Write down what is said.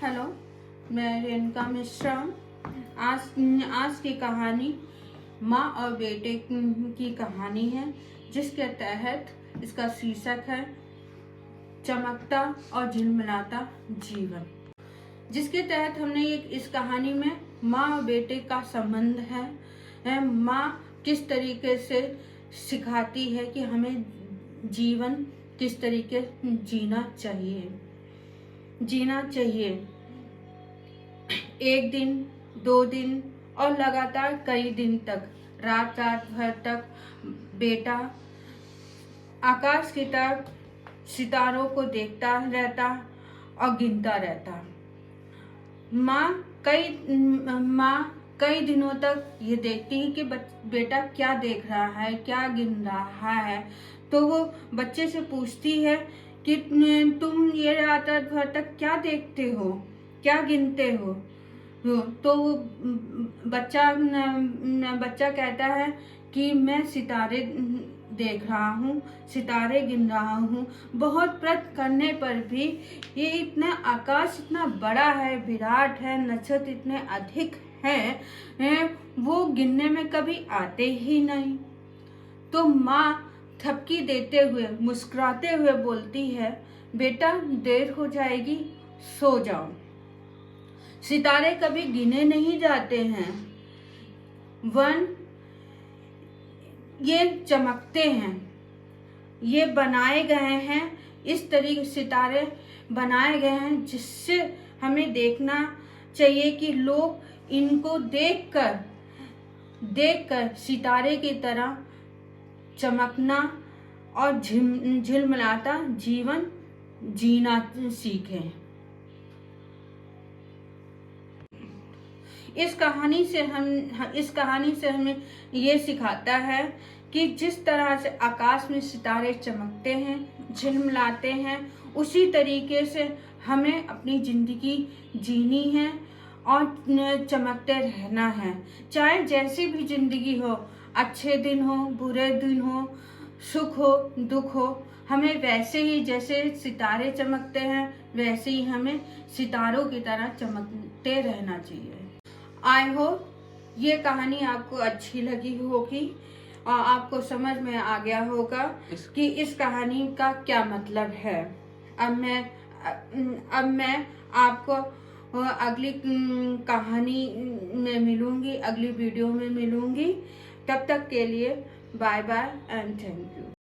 Hello, मैं रेणुका मिश्रा। आज की कहानी माँ और बेटे की कहानी है, जिसके तहत इसका शीर्षक है चमकता और झिलमिलाता जीवन। जिसके तहत हमने इस कहानी में माँ और बेटे का संबंध है। माँ किस तरीके से सिखाती है कि हमें जीवन किस तरीके जीना चाहिए। एक दिन, 2 दिन और लगातार कई दिन तक, रात भर तक बेटा आकाश की तरफ सितारों को देखता रहता और गिनता रहता। माँ कई दिनों तक ये देखती है कि बेटा क्या देख रहा है, क्या गिन रहा है। तो वो बच्चे से पूछती है कि तुम ये रात भर तक क्या देखते हो, क्या गिनते हो। तो वो बच्चा कहता है कि मैं सितारे देख रहा हूँ, सितारे गिन रहा हूँ। बहुत प्रयत्न करने पर भी ये आकाश इतना बड़ा है, विराट है, नक्षत्र इतने अधिक हैं, वो गिनने में कभी आते ही नहीं। तो माँ थपकी देते हुए, मुस्कुराते हुए बोलती है, बेटा देर हो जाएगी, सो जाओ। सितारे कभी गिने नहीं जाते हैं, ये चमकते हैं, ये बनाए गए हैं। इस तरीके सितारे बनाए गए हैं जिससे हमें देखना चाहिए कि लोग इनको देखकर सितारे की तरह चमकना और झिलमिलाता जीवन जीना सीखें। इस कहानी से हमें ये सिखाता है कि जिस तरह से आकाश में सितारे चमकते हैं, झिलमिलाते हैं, उसी तरीके से हमें अपनी जिंदगी जीनी है और चमकते रहना है। चाहे जैसी भी जिंदगी हो, अच्छे दिन हो, बुरे दिन हो, सुख हो, दुख हो, हमें वैसे ही जैसे सितारे चमकते हैं, वैसे ही हमें सितारों की तरह चमकते रहना चाहिए। आई होप ये कहानी आपको अच्छी लगी होगी और आपको समझ में आ गया होगा कि इस कहानी का क्या मतलब है। अब मैं आपको अगली कहानी में मिलूंगी, अगली वीडियो में मिलूंगी। तब तक के लिए bye bye and thank you.